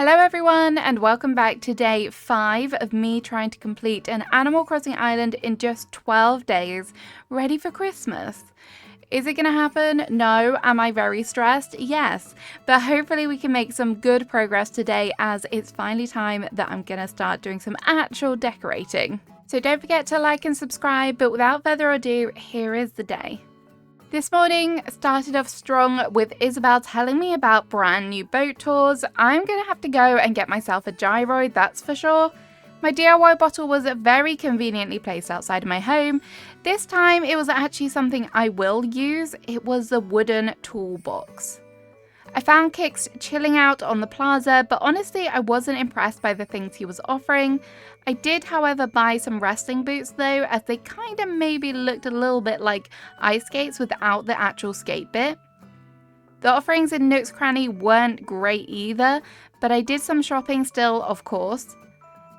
Hello everyone and welcome back to day 5 of me trying to complete an Animal Crossing island in just 12 days, ready for Christmas. Is it going to happen? No. Am I very stressed? Yes. But hopefully we can make some good progress today as it's finally time that I'm going to start doing some actual decorating. So don't forget to like and subscribe, but without further ado, here is the day. This morning started off strong with Isabel telling me about brand new boat tours. I'm going to have to go and get myself a gyroid, that's for sure. My DIY bottle was very conveniently placed outside of my home. This time it was actually something I will use. It was a wooden toolbox. I found Kix chilling out on the plaza, but honestly I wasn't impressed by the things he was offering. I did, however, buy some wrestling boots though, as they kind of maybe looked a little bit like ice skates without the actual skate bit. The offerings in Nook's Cranny weren't great either, but I did some shopping still, of course.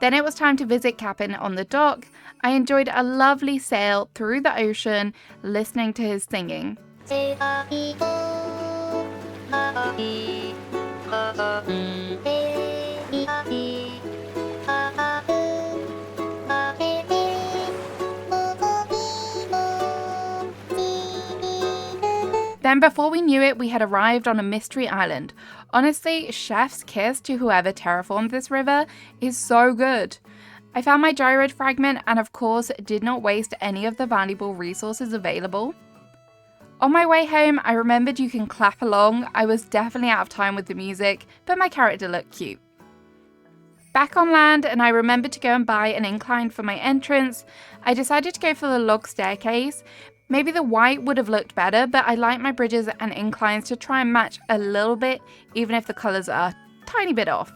Then it was time to visit Cap'n on the dock. I enjoyed a lovely sail through the ocean, listening to his singing. Then before we knew it, we had arrived on a mystery island. Honestly, chef's kiss to whoever terraformed this river is so good. I found my gyroid fragment and of course did not waste any of the valuable resources available. On my way home, I remembered you can clap along. I was definitely out of time with the music, but my character looked cute. Back on land, and I remembered to go and buy an incline for my entrance. I decided to go for the log staircase. Maybe the white would have looked better, but I like my bridges and inclines to try and match a little bit, even if the colours are a tiny bit off.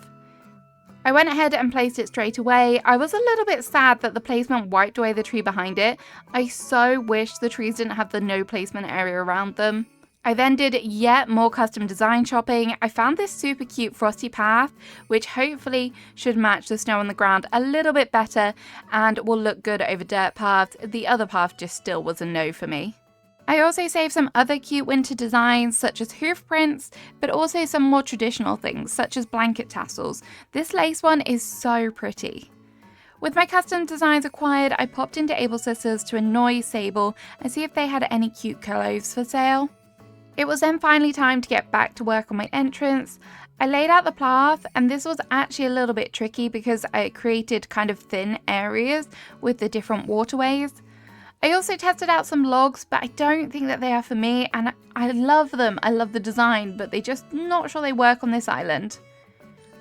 I went ahead and placed it straight away. I was a little bit sad that the placement wiped away the tree behind it. I so wish the trees didn't have the no placement area around them. I then did yet more custom design shopping. I found this super cute frosty path, which hopefully should match the snow on the ground a little bit better and will look good over dirt paths. The other path just still was a no for me. I also saved some other cute winter designs such as hoof prints, but also some more traditional things such as blanket tassels. This lace one is so pretty. With my custom designs acquired, I popped into Able Sisters to annoy Sable and see if they had any cute clothes for sale. It was then finally time to get back to work on my entrance. I laid out the path, and this was actually a little bit tricky because I created kind of thin areas with the different waterways. I also tested out some logs, but I don't think that they are for me, and I love them. I love the design, but they're just not sure they work on this island.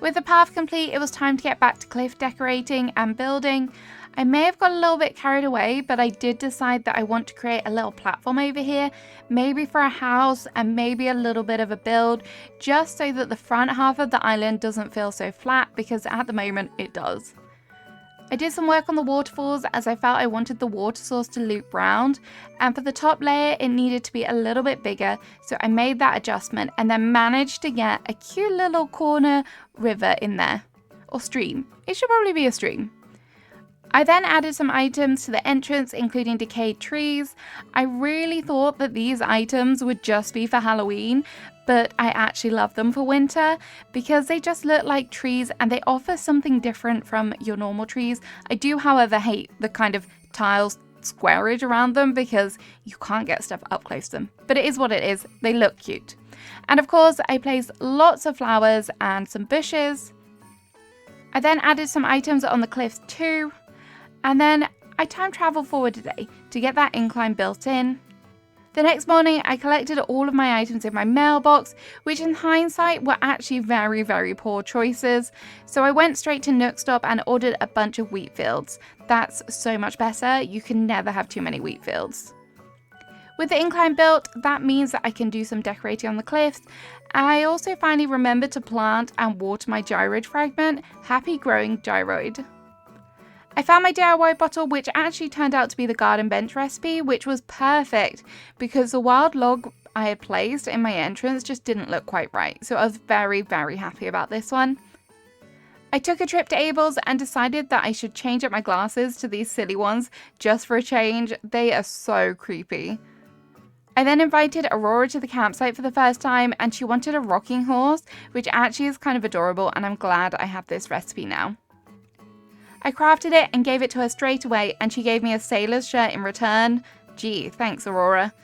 With the path complete, it was time to get back to cliff decorating and building. I may have got a little bit carried away, but I did decide that I want to create a little platform over here, maybe for a house and maybe a little bit of a build, just so that the front half of the island doesn't feel so flat, because at the moment it does. I did some work on the waterfalls as I felt I wanted the water source to loop round, and for the top layer it needed to be a little bit bigger, so I made that adjustment and then managed to get a cute little corner river in there. Or stream. It should probably be a stream. I then added some items to the entrance, including decayed trees. I really thought that these items would just be for Halloween, but I actually love them for winter because they just look like trees and they offer something different from your normal trees. I do, however, hate the kind of tiles squarage around them because you can't get stuff up close to them, but it is what it is. They look cute. And of course, I placed lots of flowers and some bushes. I then added some items on the cliffs too. And then I time traveled forward today to get that incline built in. The next morning, I collected all of my items in my mailbox, which in hindsight were actually very, very poor choices. So I went straight to Nook Stop and ordered a bunch of wheat fields. That's so much better. You can never have too many wheat fields. With the incline built, that means that I can do some decorating on the cliffs. I also finally remembered to plant and water my gyroid fragment. Happy growing gyroid. I found my DIY bottle, which actually turned out to be the garden bench recipe, which was perfect because the wild log I had placed in my entrance just didn't look quite right. So I was very, very happy about this one. I took a trip to Abel's and decided that I should change up my glasses to these silly ones just for a change. They are so creepy. I then invited Aurora to the campsite for the first time, and she wanted a rocking horse, which actually is kind of adorable, and I'm glad I have this recipe now. I crafted it and gave it to her straight away, and she gave me a sailor's shirt in return. Gee, thanks Aurora.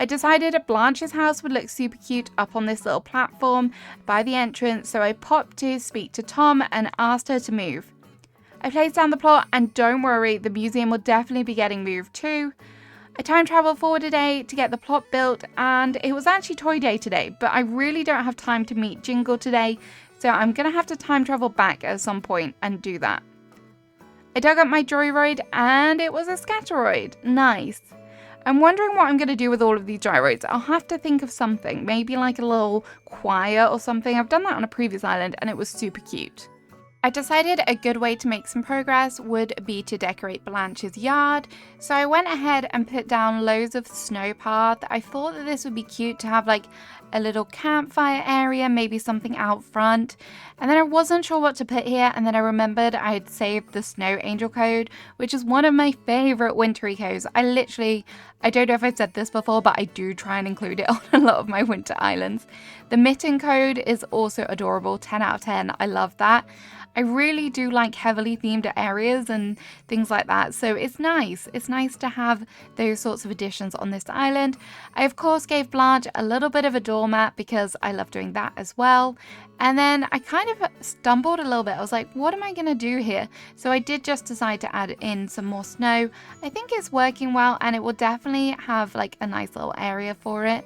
I decided Blanche's house would look super cute up on this little platform by the entrance, so I popped to speak to Tom and asked her to move. I placed down the plot, and don't worry, the museum will definitely be getting moved too. I time traveled forward a day to get the plot built, and it was actually toy day today, but I really don't have time to meet Jingle today, so I'm going to have to time travel back at some point and do that. I dug up my gyroid, and it was a scatteroid. Nice. I'm wondering what I'm going to do with all of these gyroids. I'll have to think of something, maybe like a little choir or something. I've done that on a previous island, and it was super cute. I decided a good way to make some progress would be to decorate Blanche's yard, so I went ahead and put down loads of snow path. I thought that this would be cute to have like a little campfire area, maybe something out front, and then I wasn't sure what to put here, and then I remembered I had saved the Snow Angel code, which is one of my favorite wintry codes. I don't know if I've said this before, but I do try and include it on a lot of my winter islands. The mitten code is also adorable, 10 out of 10, I love that. I really do like heavily themed areas and things like that, so it's nice. It's nice to have those sorts of additions on this island. I of course gave Blanche a little bit of a doormat because I love doing that as well. And then I kind of stumbled a little bit. I was like, what am I going to do here? So I did just decide to add in some more snow. I think it's working well, and it will definitely have like a nice little area for it.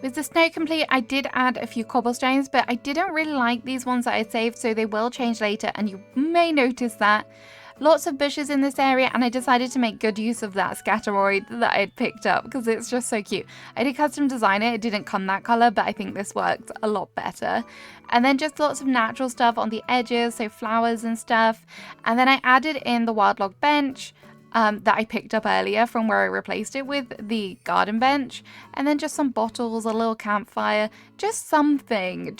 With the snow complete, I did add a few cobblestones, but I didn't really like these ones that I saved, so they will change later, and you may notice that. Lots of bushes in this area, and I decided to make good use of that scatteroid that I had picked up because it's just so cute. I did custom design it. It didn't come that color, but I think this worked a lot better. And then just lots of natural stuff on the edges, so flowers and stuff. And then I added in the wild log bench that I picked up earlier from where I replaced it with the garden bench, and then just some bottles, a little campfire, just something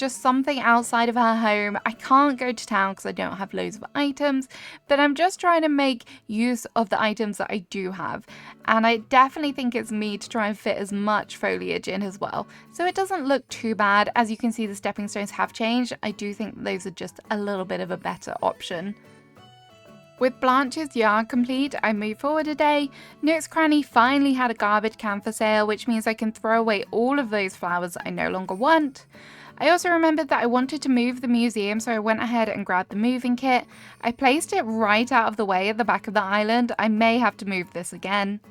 outside of her home. I can't go to town because I don't have loads of items, but I'm just trying to make use of the items that I do have, and I definitely think it's me to try and fit as much foliage in as well, so it doesn't look too bad. As you can see, the stepping stones have changed. I do think those are just a little bit of a better option. With Blanche's yard complete, I moved forward a day. Nook's Cranny finally had a garbage can for sale, which means I can throw away all of those flowers I no longer want. I also remembered that I wanted to move the museum, so I went ahead and grabbed the moving kit. I placed it right out of the way at the back of the island. I may have to move this again.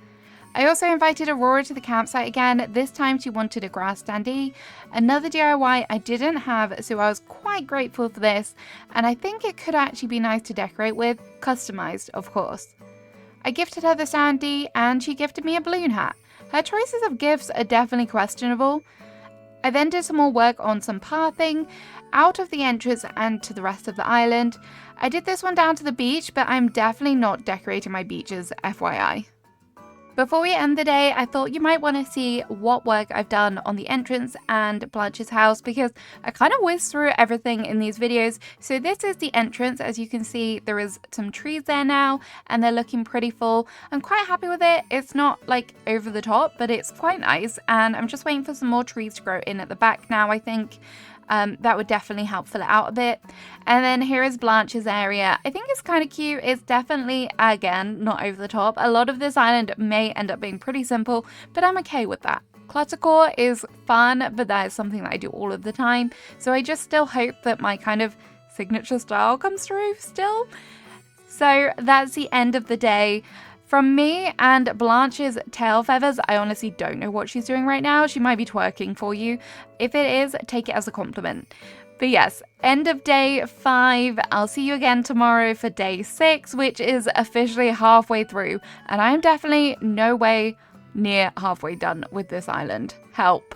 I also invited Aurora to the campsite again. This time she wanted a grass standee, another DIY I didn't have, so I was quite grateful for this, and I think it could actually be nice to decorate with, customized of course. I gifted her the standee, and she gifted me a balloon hat. Her choices of gifts are definitely questionable. I then did some more work on some pathing out of the entrance and to the rest of the island. I did this one down to the beach, but I'm definitely not decorating my beaches, FYI. Before we end the day, I thought you might want to see what work I've done on the entrance and Blanche's house, because I kind of whizzed through everything in these videos. So this is the entrance. As you can see, there is some trees there now and they're looking pretty full. I'm quite happy with it. It's not like over the top, but it's quite nice. And I'm just waiting for some more trees to grow in at the back now, I think. That would definitely help fill it out a bit. And then here is Blanche's area. I think it's kind of cute. It's definitely, again, not over the top. A lot of this island may end up being pretty simple, but I'm okay with that. Cluttercore is fun, but that is something that I do all of the time. So I just still hope that my kind of signature style comes through still. So that's the end of the day. From me and Blanche's tail feathers, I honestly don't know what she's doing right now. She might be twerking for you. If it is, take it as a compliment. But yes, end of day 5. I'll see you again tomorrow for day 6, which is officially halfway through. And I am definitely no way near halfway done with this island. Help.